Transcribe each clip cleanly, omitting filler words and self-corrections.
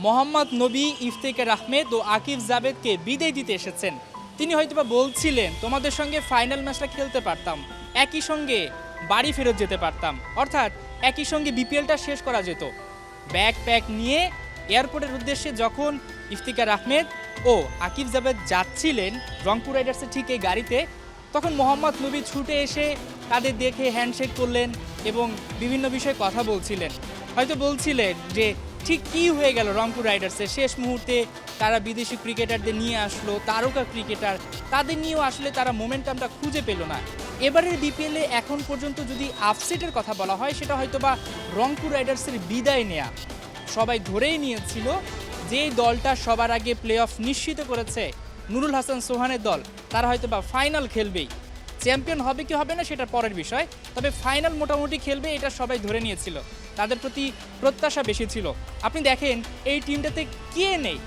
মোহাম্মদ নবী, ইফতেখার আহমেদ ও আকিব জাবেদকে বিদায় দিতে এসেছেন। তিনি হয়তোবা বলছিলেন তোমাদের সঙ্গে ফাইনাল ম্যাচটা খেলতে পারতাম, একই সঙ্গে বাড়ি ফেরত যেতে পারতাম, অর্থাৎ একই সঙ্গে বিপিএলটা শেষ করা যেত। ব্যাগ প্যাক নিয়ে এয়ারপোর্টের উদ্দেশ্যে যখন ইফতেখার আহমেদ ও আকিব জাবেদ যাচ্ছিলেন রংপুর রাইডার্সের ঠিক এই গাড়িতে, তখন মোহাম্মদ নবী ছুটে এসে তাদের দেখে হ্যান্ডশেক করলেন এবং বিভিন্ন বিষয়ে কথা বলছিলেন। হয়তো বলছিলেন যে ঠিক কী হয়ে গেল রংপুর রাইডার্সের শেষ মুহূর্তে তারা বিদেশি ক্রিকেটারদের নিয়ে আসলো, তারকা ক্রিকেটার, তাদের নিয়েও আসলে তারা মোমেন্টামটা খুঁজে পেল না। এবারের বিপিএলে এখন পর্যন্ত যদি আপসেটের কথা বলা হয় সেটা হয়তো বা রংপুর রাইডার্সের বিদায় নেয়া। সবাই ধরেই নিয়েছিল যে দলটা সবার আগে প্লে অফ নিশ্চিত করেছে নুরুল হাসান সোহানের দল, তারা হয়তো বা ফাইনাল খেলবেই। চ্যাম্পিয়ন হবে কি হবে না সেটা পরের বিষয়, তবে ফাইনাল মোটামুটি খেলবে এটা সবাই ধরে নিয়েছিল, তাদের প্রতি প্রত্যাশা বেশি ছিল। আপনি দেখেন এই টিমটাতে কে নেই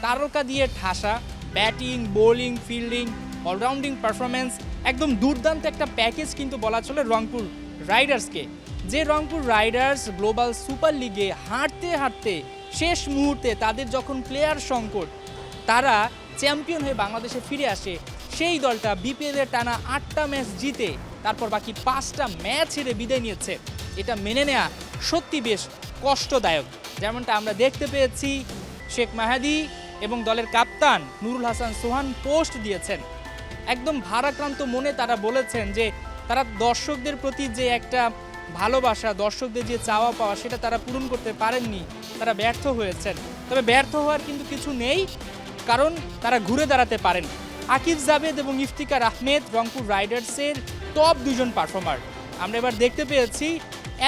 তারকা দিয়ে ঠাসা, batting, bowling, fielding, all-rounding performance, একদম দুর্দান্ত একটা প্যাকেজ কিন্তু বলা চলে রংপুর রাইডার্সকে। যে রংপুর রাইডার্স গ্লোবাল সুপার লিগে হাঁটতে হাঁটতে শেষ মুহূর্তে তাদের যখন প্লেয়ার সংকট, তারা চ্যাম্পিয়ন হয়ে বাংলাদেশে ফিরে আসে, সেই দলটা বিপিএলের টানা 8টা ম্যাচ জিতে তারপর বাকি 5টা ম্যাচ হেরে বিদায় নিয়েছে। এটা মেনে নেওয়া সত্যি বেশ কষ্টদায়ক। যেমনটা আমরা দেখতে পেয়েছি শেখ মাহাদি এবং দলের কাপ্তান নুরুল হাসান সোহান পোস্ট দিয়েছেন, একদম ভারাক্রান্ত মনে তারা বলেছেন যে তারা দর্শকদের প্রতি যে একটা ভালোবাসা, দর্শকদের যে চাওয়া পাওয়া সেটা তারা পূরণ করতে পারেননি, তারা ব্যর্থ হয়েছেন। তবে ব্যর্থ হওয়ার কিন্তু কিছু নেই, কারণ তারা ঘুরে দাঁড়াতে পারেন। আকিব জাবেদ এবং ইফতেখার আহমেদ রংপুর রাইডার্সের টপ দুজন পারফর্মার। আমরা এবার দেখতে পেয়েছি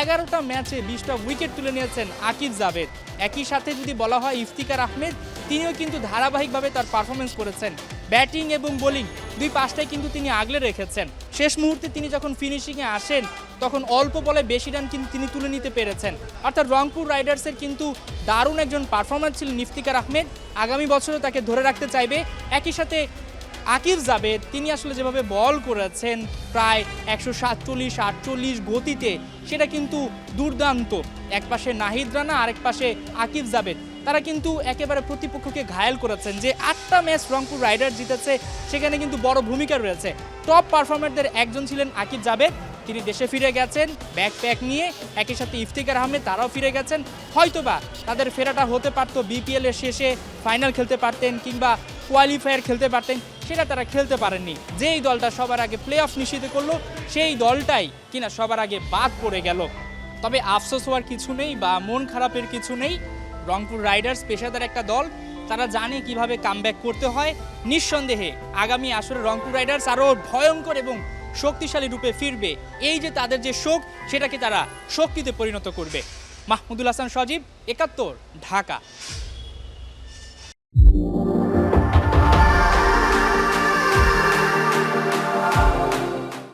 11টা ম্যাচে 20টা উইকেট তুলে নিয়েছেন আকিব জাবেদ। একই সাথে যদি বলা হয় ইফতেখার আহমেদ, তিনিও কিন্তু ধারাবাহিকভাবে তার পারফরমেন্স করেছেন, ব্যাটিং এবং বোলিং দুই পাশটাই কিন্তু তিনি আগলে রেখেছেন। শেষ মুহূর্তে তিনি যখন ফিনিশিংয়ে আসেন তখন অল্প বলে বেশি রান কিন্তু তিনি তুলে নিতে পেরেছেন। অর্থাৎ রংপুর রাইডার্সের কিন্তু দারুণ একজন পারফরম্যান্স ছিলেন ইফতেখার আহমেদ, আগামী বছরও তাকে ধরে রাখতে চাইবে। একই সাথে আকিব জাবেদ, তিনি আসলে যেভাবে বল করেছেন প্রায় 147-48 গতিতে, সেটা কিন্তু দুর্দান্ত। এক পাশে নাহিদ রানা, আরেক পাশে আকিব জাবেদ, তারা কিন্তু একেবারে প্রতিপক্ষকে ঘায়েল করেছেন। যে 8টা ম্যাচ রংপুর রাইডার্স জিতেছে সেখানে কিন্তু বড় ভূমিকা রয়েছে। টপ পারফর্মারদের একজন ছিলেন আকিব জাবেদ, তিনি দেশে ফিরে গেছেন ব্যাক প্যাক নিয়ে। একই সাথে ইফতেখার আহমেদ, তারাও ফিরে গেছেন। হয়তোবা তাদের ফেরাটা হতে পারতো বিপিএল এর শেষে, ফাইনাল খেলতে পারতেন কিংবা কোয়ালিফায়ার খেলতে পারতেন, সেটা তারা খেলতে পারেননি। যেই দলটা সবার আগে প্লে অফ নিশ্চিত করলো সেই দলটাই কিনা সবার আগে বাদ পড়ে গেল। তবে আফসোস হওয়ার কিছু নেই বা মন খারাপের কিছু নেই। রংপুর রাইডার্স পেশাদার একটা দল, তারা জানে কিভাবে কামব্যাক করতে হয়। নিঃসন্দেহে আগামী আসরে রংপুর রাইডার্স আরও ভয়ঙ্কর এবং শক্তিশালী রূপে ফিরবে। এই যে তাদের যে শোক, সেটাকে তারা শক্তিতে পরিণত করবে। মাহমুদুল হাসান সজীব, 71, ঢাকা।